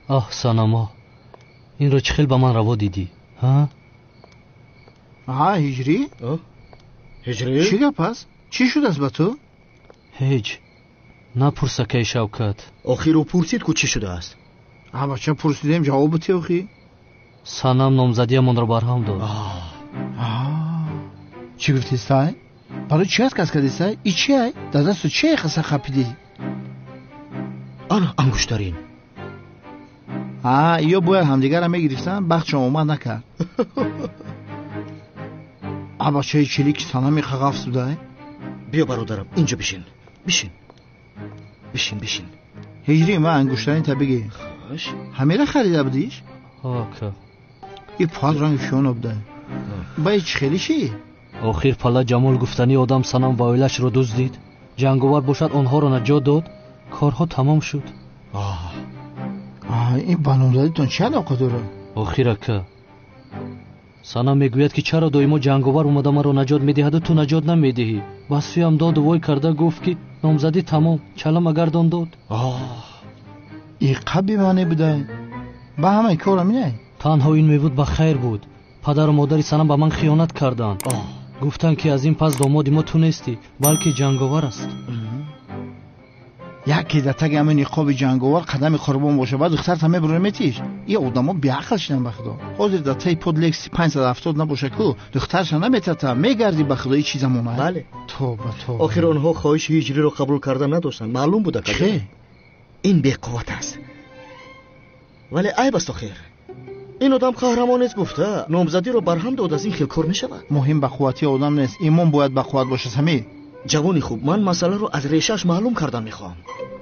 آه ساناما این رو چه خیلی با من روا دیدی ها؟ هجری؟ هجری؟ چی گپ است؟ چی شد است با تو؟ هیچ نپرسه که شوکت آخی رو پرسید که چی شده است؟ بچه پرسیدیم جواب بودی آخی؟ سانام نامزدی من رو برهم داد. چی گفتی سای؟ برای چی هست کس کردی سای؟ ای چی هست؟ در دست چی خسته خپیدی؟ آنا انگشترین. یا باید همدیگر هم میگریفتن بخت شما اومد نکرد. بچه چلیک سانامی خغاف سوده؟ بیا برادرم اینجا بشین. بشین. هجری ما انگشترین تا بگی. خوش. همه را خریده بودیش؟ آکه این پال رنگ شون بوده. باید چی خیلی شی؟ آخر پالا جمال گفتنی آدم سانام و اویلش رو دزدید جنگاور باشد آنها رو نجات داد کارها تمام شد. این بانامزدیتون چه علاقه داره؟ آخر که سانام میگوید که چرا دائما جنگاور اومده ما رو نجات میدهد و تو نجات نمیدهی. وصفی هم داد و وای کرده گفت که نامزدی تمام چلم گردان داد. این قبی معنی بوده با همه کارم نه. تنها این میبود با خیر بود. پدر و مادری سانام با من خیانت کردند. گفتن که از این پس دامادی ما تو نیستی بلکه جنگاور است. یکی در تگ همه نقاب جنگاور قدم خربان باشه بعد دختر همه برو میتیش. این آدم ها بیعقل شدن بخدا. حاضر در تای پودلکس 570 نباشه که دخترش نمیتته میگردی بخدا این چیز مونه. بله توبه آخر آنها خواهش هجری رو قبول کردن نداشتن. معلوم بوده که این بی‌قوت است. ولی عیب است آخر این آدم قهرمان است. گفته نامزدی رو برهم داد از این خیلی کار میشود. مهم به قوتی آدم نیست ایمان باید به قوت باشه. سمی جوانی خوب من مسئله رو از ریشش معلوم کردن میخوام.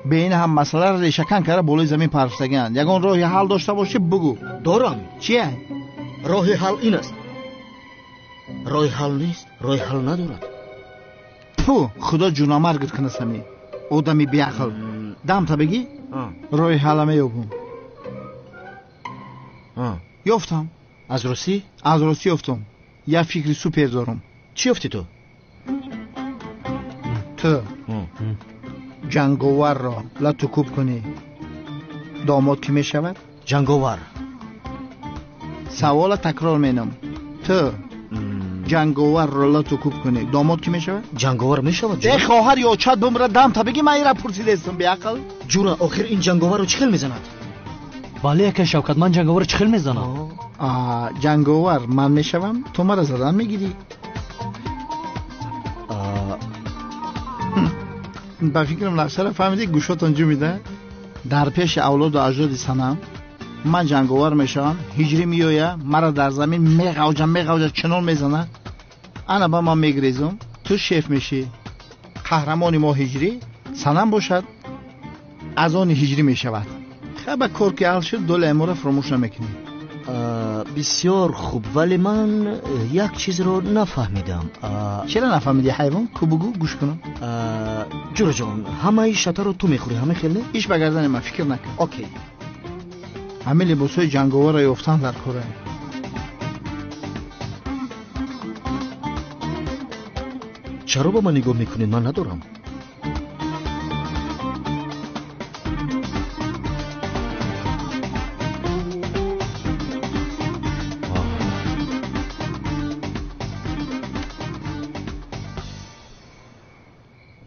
به این هم مسئله رو ریشه کن کرده بالای زمین پرستگن. یگان راه حل داشته باشه بگو. دارم. چیه؟ راه حل این است. راه حل نیست راه حل ندارد. خدا جونامرگت کنه سمی آدمی بیعقل. دم تا بگی راه حل میابم. یافتم. از راستی یافتم. یه فکری سوپر دارم. چی یافتی تو؟ تو جنگاور را لطو کوب کنی داماد کی میشود؟ جنگاور. سوال تکرار مینم. تو جنگاور را لطو کوب کنی داماد کی میشود؟ جنگاور میشود. ده خواهر یا چاد بمره دم تا بگی من ایرا پرسیده استم بیعقل. جورا آخر این جنگاور رو چخل میزند؟ بله که شوکت من جنگاور رو چخل میزنم. جنگاور من میشوم تو مرا زدن میگیری. با فکرم لحظه فهمیدی گوشاتون جو میده. در پیش اولاد و اجداد سانام من جنگاور میشم. هجری میویه مرا در زمین میغوجه چنان میزنه. انا با من میگریزم تو شیف میشی. قهرمان ما هجری سانام باشد از آن هجری میشود. خب کار که حل شد دل امور فراموش نمیکنی. بسیار خوب ولی من یک چیز رو نفهمیدم. چرا نفهمیدی حیوان؟ کو بگو گوش کنم. جورا جان همه ای شطر رو تو میخوری همه خیلی؟ ایش بگردن من فکر نکن. اوکی. همه لباسای جنگاور را یافتن در کره. چرا با من نگاه میکنید؟ من ندارم.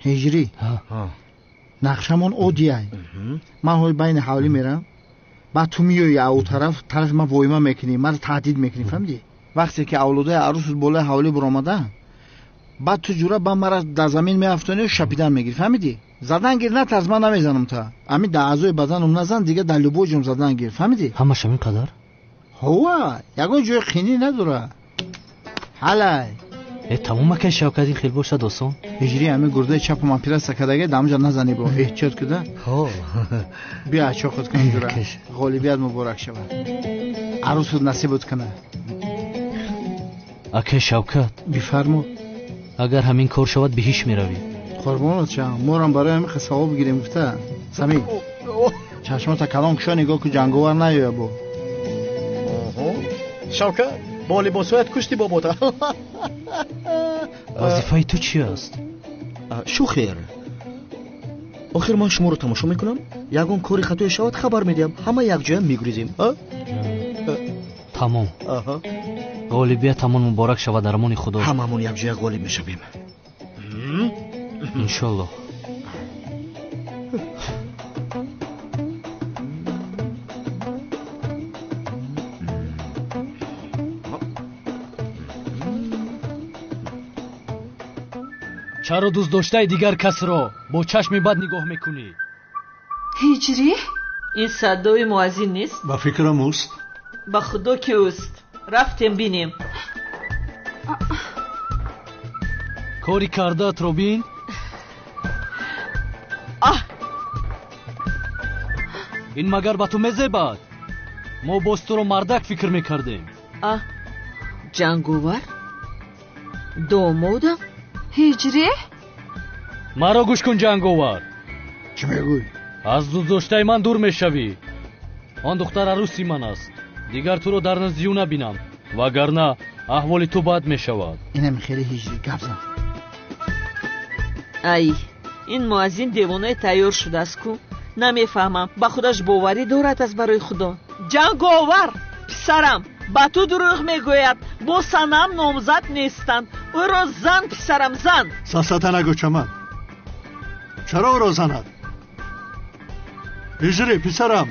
هجری نقشمون اودیه. من های بین حوالی میرم بعد تو میای او طرف من وایما میکنی من تهدید میکنی فهمیدی؟ وقتی که اولادای عروس بالای حوالی برآمده بعد تو جورا با مرا در زمین میافتونی و شپیدن میگیری فهمیدی؟ زدن گیر نه از من نمیزنم تا همین در اعضای بدنم نزن دیگه در لبوجم زدن گیر فهمیدی؟ همش همین قدر؟ هوا یگان جای خینی نداره. حالا تمام که شوکت این خیلی باشه دوستان. هجری همه گرده چپ من پیرا سکدگه دمجا نزنی با احتیاط کده. بیا چاقت کن جورا غالیبیت مبارک شود. عروس نصیبت کنه. اکه شوکت بفرمو. اگر همین کار شود به هیچ میروی. قربانت شم مورم برای همین ثواب بگیریم گفته. سمی چشمات کلام کشا نگاه که جنگاور نیاید بو. شوکت با لباسایت کشتی باباتا. وظیفه تو چی است؟ شو خیر охир ман шуморо тамошо мекунам, ягон кори хатое шавад хабар медиҳам, ҳама якҷоя мегурезем. тамом. ғолибиятамон муборак шавад дар амони худо. ҳамамон якҷоя ғолиб мешавем. иншоллоҳ. чаро дӯст доштаи дигар касро бо чашми бад нигоҳ мекунӣ? ҳиҷрӣ? ин садои муаззин нест? ба фикрам уст. ба худо ки уст. рафтем бинем. кори кардаатро бин. ин магар ба ту мезебад? мо боз туро мардак фикр мекардем. ҷанговар? домодам? ҳиҷрӣ? маро гӯш кун ҷанговар. чӣ мегӯй? аз дӯстдоштаи ман дур мешавӣ. он духтар арӯси ман аст. дигар туро дар наздию набинам, вагарна аҳволи ту бад мешавад. инами хеле ҳиҷрӣ гап зан. ай, ин муаззин девонаи тайёр шудааст ку. намефаҳмам, ба худаш боварӣ дорад аст барои худо. ҷанговар, писарам, ба ту дурӯғ мегӯяд. бо санам номзад нестанд. ӯро зан, писарам, зан. сасата нагӯ чаман. чаро ӯро занад? ҳиҷрӣ, писарам,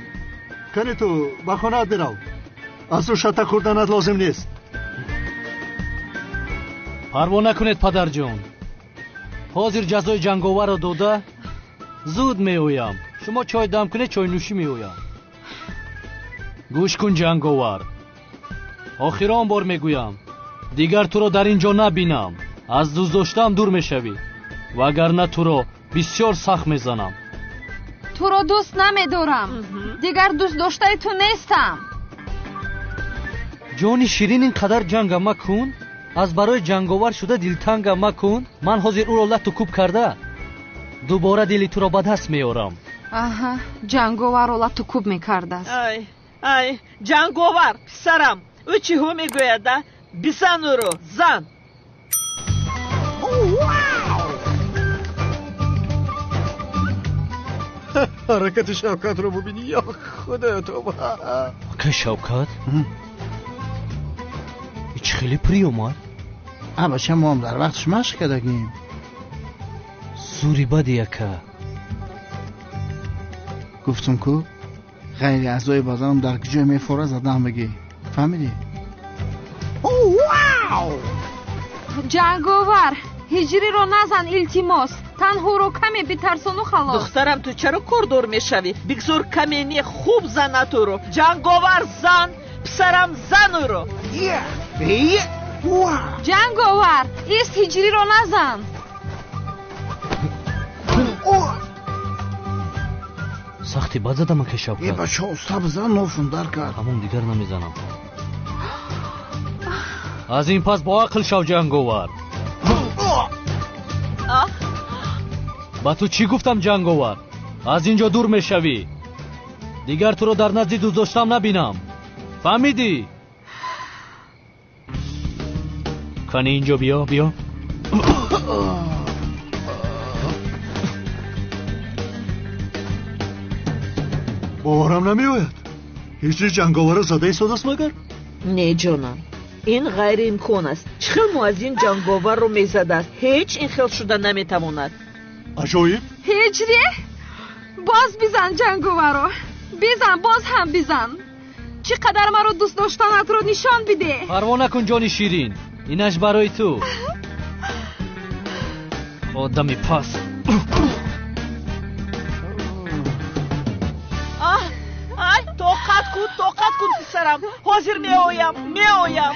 кани ту ба хонаат бирав. аз ӯ шата хӯрданат лозим нест. парво накунед падарҷон. ҳозир ҷазои ҷанговарро дода зуд меоям. шумо чой дам кунед, чойнӯшӣ меоям. гӯш кун ҷанговар. охирон бор мегӯям, дигар туро дар ин ҷо набинам. аз дӯст доштаам дур мешавӣ, вагарна туро бисёр сахт мезанам. туро дӯст намедорам. дигар дӯст доштаи ту нестам. ҷони ширин ин қадар ҷанга макун. аз барои ҷанговар шуда дилтанга макун. ман ҳозир ӯро лату кӯб карда дубора дили туро ба даст меорам. аҳа, ҷанговарро лату кӯб мекардааст. ай, ҷанговар, писарам, ӯ чиҳо мегӯяда? бизан ӯро, зан. ҳаракати шавкатро бубинӣ, ё худоё тоба. ка шавкат? ич хеле пурӣ омад. бача моам дар вақтш машқ кардагим. зури бади яка. гуфтум ку ғайри аъзои баданам дар куҷое мефора задам бигӣ. фаҳмидӣ? ҷанговар, ҳиҷриро назан, илтимос. танҳоро каме битарсону халос. духтарам, ту чаро кордор мешавӣ? бигзор каме не, хуб занад ӯро. ҷанговар, зан. писарам, зан ӯро. ҷанговар, ист, ҳиҷриро назан. сахти бад задам ака шавкат. бача уста бизан, нофундар кард. ҳамон дигар намезанам. аз ин пас бо ақл шав ҷанговар. ба ту чӣ гуфтам ҷанговар? аз ин ҷо дур мешавӣ. дигар туро дар назди дӯст доштам набинам. фаҳмидӣ? кани ин ҷо биё, биё. боварам намеояд. ҳиҷрӣ ҷанговарро зада истодааст магар? не ҷонам, ин ғайриимкон аст. чӣ хел муаззин ҷанговарро мезадааст? ҳеҷ ин хел шуда наметавонад. аҷоиб. ҳиҷрӣ, боз бизан ҷанговарро. бизан, боз ҳам бизан. чӣ қадар маро дӯст доштанатро нишон биде. парво накун ҷони ширин, инаш барои ту. одами пас. тоқат кун писарам. ҳозир меоям.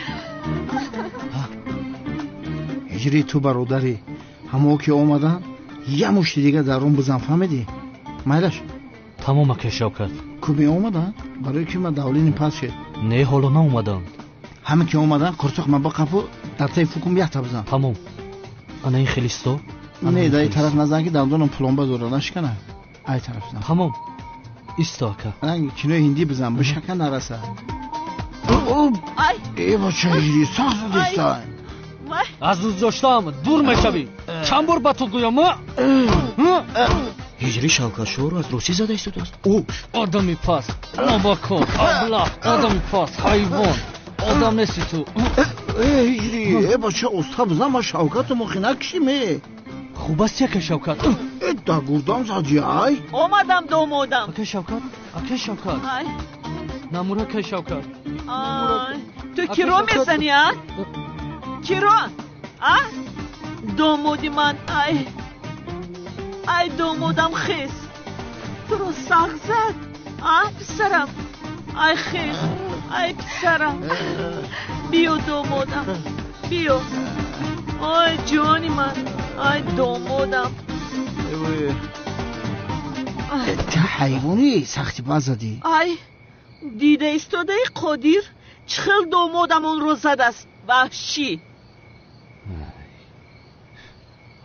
ҳиҷрӣ, ту бародарӣ. ҳамо ки омадан я мушти дига дар он бизан, фаҳмидӣ? майлаш? тамом ака шавкат. ку меомадан? барои ки ма давлини пас шед. не ҳоло наомаданд. ҳама ки омадан қуртоқ ма ба қапу дар таи фукум якта бизан. тамом. ана ин хелисто? не, дар ин тараф назан ки давдонам пулонба дора нашкана. ай тараф зан. тамом. исто ака. ранги кинои ҳиндӣ бизан, бишака нараса. бача ҳиҷрӣ, сахт зуд истай. аз дӯст доштаам дур мешавӣ. чанд бор ба ту гӯям? ҳиҷри шавкатшоҳро аз рӯ чӣ зада истодааст? او آدمی پس نابکن ابله آدمی پس حیوان آدم نیستی تو ҳиҷри бача оста бизан ма шавкату мохи накишиме خوب است یک شوکت да гурдам задиай омадам домодам. اکی شوکت اکی شوکت ай نموره کی شوکت ай ту киро мезани а киро а домоди ман ай домодам хес туро сағ зад а писарам ай хес ай писарам биё домодам биё ай ҷони ман ай домодам та ҳайвонӣ сахти бад задӣ ай дида истодаи қодир чӣ хел домодамонро задааст ваҳшӣ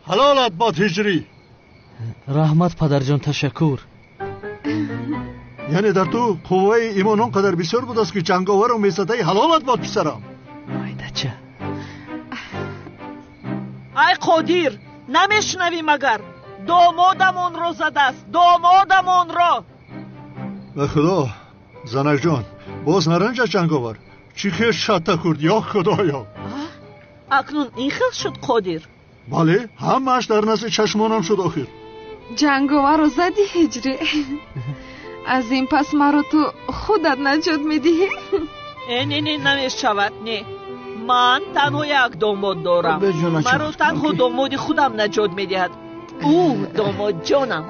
ҳалолат бод ҳиҷрӣ. رحمت پدرجان تشکر яъне дар ту қувваи имон он қадар бисёр будааст ки ҷанговарро месадаи ҳалолат бод писарам. майдача ай қодир намешунавӣ магар домодамонро задааст домодамонро ва худо занакҷон боз наранҷад ҷанговар чӣ хел шатта курд ё худоё. акнун ин хел шуд қодир бале ҳамааш дар назди чашмонам шуд охир. ҷанговаро задӣ ҳиҷрӣ аз ин пас маро ту худат наҷот медиҳӣ не намешавад не ман танҳо як домод дорам маро танҳо домоди худам наҷот медиҳад ӯ домодҷонам